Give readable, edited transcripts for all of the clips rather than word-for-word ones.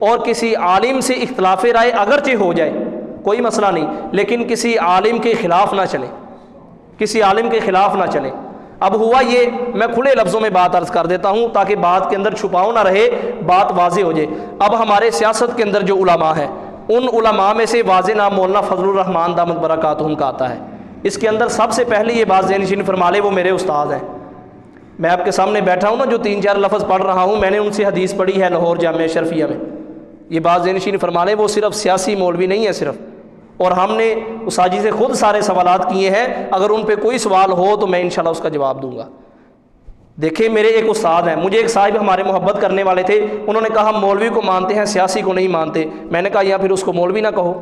اور کسی عالم سے اختلاف رائے اگرچہ ہو جائے کوئی مسئلہ نہیں، لیکن کسی عالم کے خلاف نہ چلے، کسی عالم کے خلاف نہ چلے۔ اب ہوا یہ، میں کھلے لفظوں میں بات عرض کر دیتا ہوں تاکہ بات کے اندر چھپاؤ نہ رہے، بات واضح ہو جائے۔ اب ہمارے سیاست کے اندر جو علماء ہیں، ان علماء میں سے واضح نام مولانا فضل الرحمان دامت برکاتہم کا آتا ہے۔ اس کے اندر سب سے پہلے یہ بات ذہن نشین فرما لے، وہ میرے استاد ہیں۔ میں آپ کے سامنے بیٹھا ہوں نا، جو 3-4 لفظ پڑھ رہا ہوں، میں نے ان سے حدیث پڑھی ہے لاہور جامعہ اشرفیہ میں۔ یہ بات ذہن نشین فرما لیں، وہ صرف سیاسی مولوی نہیں ہے صرف، اور ہم نے اساجی سے خود سارے سوالات کیے ہیں، اگر ان پہ کوئی سوال ہو تو میں انشاءاللہ اس کا جواب دوں گا۔ دیکھیں میرے ایک استاد ہیں، مجھے ایک صاحب ہمارے محبت کرنے والے تھے، انہوں نے کہا ہم مولوی کو مانتے ہیں، سیاسی کو نہیں مانتے۔ میں نے کہا یا پھر اس کو مولوی نہ کہو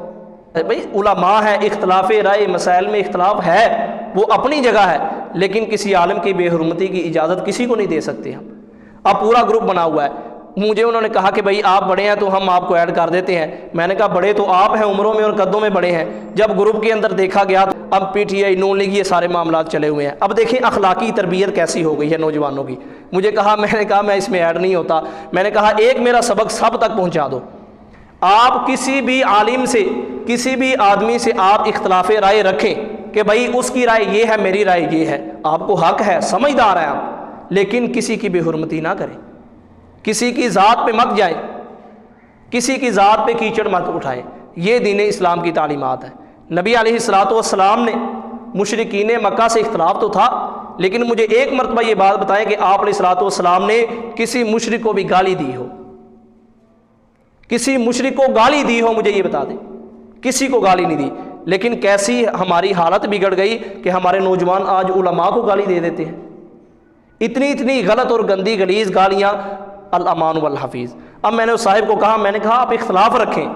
بھائی، علماء ہے، اختلاف رائے مسائل میں اختلاف ہے، وہ اپنی جگہ ہے، لیکن کسی عالم کی بے حرمتی کی اجازت کسی کو نہیں دے سکتے ہم۔ اب پورا گروپ بنا ہوا ہے، مجھے انہوں نے کہا کہ بھائی آپ بڑے ہیں تو ہم آپ کو ایڈ کر دیتے ہیں۔ میں نے کہا بڑے تو آپ ہیں، عمروں میں اور قدوں میں بڑے ہیں۔ جب گروپ کے اندر دیکھا گیا تو اب P T I, known league, یہ سارے معاملات چلے ہوئے ہیں۔ اب دیکھیں اخلاقی تربیت کیسی ہو گئی ہے نوجوانوں کی۔ مجھے کہا، میں نے کہا میں اس میں ایڈ نہیں ہوتا۔ میں نے کہا ایک میرا سبق سب تک پہنچا دو، آپ کسی بھی عالم سے، کسی بھی آدمی سے آپ اختلاف رائے رکھیں کہ بھائی اس کی رائے یہ ہے، میری رائے یہ ہے، آپ کو حق ہے، سمجھدار ہیں آپ، لیکن کسی کی بے حرمتی نہ کریں، کسی کی ذات پہ مت جائیں، کسی کی ذات پہ کیچڑ مت اٹھائیں۔ یہ دین اسلام کی تعلیمات ہے۔ نبی علیہ الصلوۃ والسلام نے، مشرکین مکہ سے اختلاف تو تھا، لیکن مجھے ایک مرتبہ یہ بات بتائیں کہ آپ علیہ الصلوۃ والسلام نے کسی مشرک کو بھی گالی دی ہو، کسی مشرک کو گالی دی ہو، مجھے یہ بتا دیں، کسی کو گالی نہیں دی۔ لیکن کیسی ہماری حالت بگڑ گئی کہ ہمارے نوجوان آج علماء کو گالی دے دیتے ہیں، اتنی غلط اور گندی غلیظ گالیاں، الامان والحفیظ۔ اب میں نے اس صاحب کو کہا، میں نے کہا آپ اختلاف رکھیں،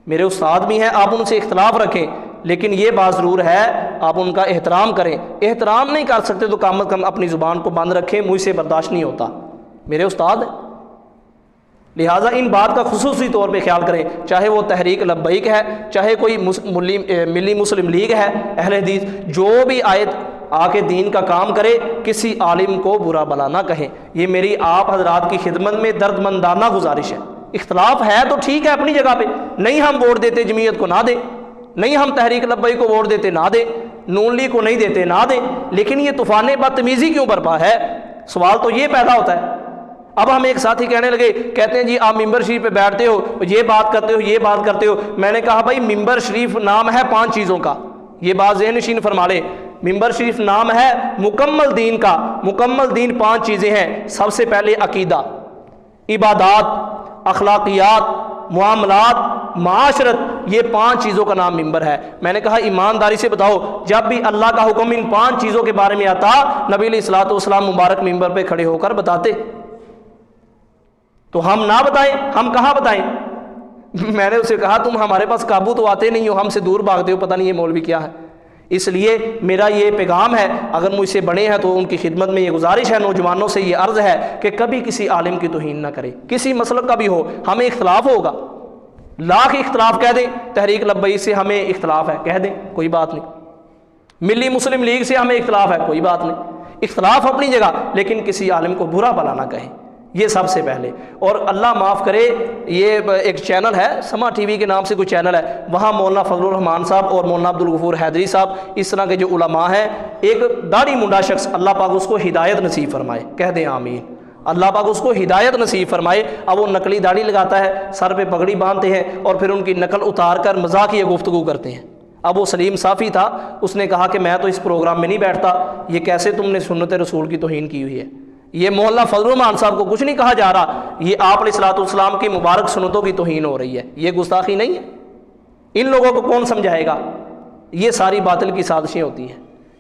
میرے استاد بھی ہیں، آپ ان سے اختلاف رکھیں، لیکن یہ بات ضرور ہے آپ ان کا احترام کریں۔ احترام نہیں کر سکتے تو کم از کم اپنی زبان کو بند رکھیں، مجھ سے برداشت نہیں ہوتا، میرے استاد ہیں، لہٰذا ان بات کا خصوصی طور پہ خیال کریں، چاہے وہ تحریک لبیک ہے، چاہے کوئی ملی مسلم لیگ ہے، اہل حدیث، جو بھی آیت آ کے دین کا کام کرے، کسی عالم کو برا بلا نہ کہیں۔ یہ میری آپ حضرات کی خدمت میں درد مندانہ گزارش ہے۔ اختلاف ہے تو ٹھیک ہے اپنی جگہ پہ، نہیں ہم ووٹ دیتے جمعیت کو نہ دیں، نہیں ہم تحریک لبیک کو ووٹ دیتے نہ دیں، نون لیگ کو نہیں دیتے نہ دیں، لیکن یہ طوفان بدتمیزی کیوں برپا ہے؟ سوال تو یہ پیدا ہوتا ہے۔ اب ہم ایک ساتھی کہنے لگے، کہتے ہیں جی آپ ممبر شریف پہ بیٹھتے ہو، یہ بات کرتے ہو، یہ بات کرتے ہو۔ میں نے کہا بھائی ممبر شریف نام ہے 5 چیزوں کا، یہ بات ذہن نشین فرما لے، ممبر شریف نام ہے مکمل دین کا۔ مکمل دین 5 چیزیں ہیں۔ سب سے پہلے عقیدہ، عبادات، اخلاقیات، معاملات، معاشرت، یہ 5 چیزوں کا نام ممبر ہے۔ میں نے کہا ایمانداری سے بتاؤ، جب بھی اللہ کا حکم ان 5 چیزوں کے بارے میں آتا، نبی علیہ الصلوۃ والسلام مبارک ممبر پہ کھڑے ہو کر بتاتے، تو ہم نہ بتائیں؟ ہم کہاں بتائیں؟ میں نے اسے کہا تم ہمارے پاس قابو تو آتے نہیں ہو، ہم سے دور بھاگتے ہو، پتہ نہیں یہ مولوی کیا ہے۔ اس لیے میرا یہ پیغام ہے، اگر مجھ سے بڑے ہیں تو ان کی خدمت میں یہ گزارش ہے، نوجوانوں سے یہ عرض ہے کہ کبھی کسی عالم کی توہین نہ کرے، کسی مسلک کا بھی ہو۔ ہمیں اختلاف ہوگا، لاکھ اختلاف کہہ دیں، تحریک لبیک سے ہمیں اختلاف ہے کہہ دیں، کوئی بات نہیں، ملی مسلم لیگ سے ہمیں اختلاف ہے، کوئی بات نہیں، اختلاف اپنی جگہ، لیکن کسی عالم کو برا بھلا نہ کہیں، یہ سب سے پہلے۔ اور اللہ معاف کرے، یہ ایک چینل ہے سما ٹی وی کے نام سے کوئی چینل ہے، وہاں مولانا فضل الرحمان صاحب اور مولانا عبدالغفور حیدری صاحب، اس طرح کے جو علماء ہیں، ایک داڑھی منڈا شخص، اللہ پاک اس کو ہدایت نصیب فرمائے، کہہ دیں آمین، اللہ پاک اس کو ہدایت نصیب فرمائے۔ اب وہ نقلی داڑھی لگاتا ہے، سر پہ پگڑی باندھتے ہیں اور پھر ان کی نقل اتار کر مذاقیہ گفتگو کرتے ہیں۔ اب وہ سلیم صافی تھا، اس نے کہا کہ میں تو اس پروگرام میں نہیں بیٹھتا، یہ کیسے تم نے سنت رسول کی توہین کی ہوئی ہے؟ یہ مولانا فضل الرحمان صاحب کو کچھ نہیں کہا جا رہا، یہ آپ علیہ الصلوۃ والسلام کی مبارک سنتوں کی توہین ہو رہی ہے، یہ گستاخی نہیں ہے؟ ان لوگوں کو کون سمجھائے گا؟ یہ ساری باطل کی سازشیں ہوتی ہیں۔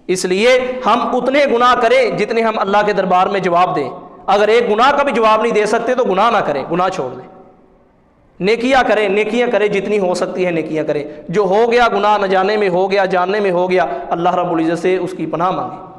اس لیے ہم اتنے گناہ کریں جتنے ہم اللہ کے دربار میں جواب دیں۔ اگر ایک گناہ کا بھی جواب نہیں دے سکتے تو گناہ نہ کریں، گناہ چھوڑ دیں، نیکیاں کریں، نیکیاں کریں، جتنی ہو سکتی ہے نیکیاں کریں۔ جو ہو گیا گناہ نہ جانے میں ہو گیا، جاننے میں ہو گیا، اللہ رب العزت سے اس کی پناہ مانگیں۔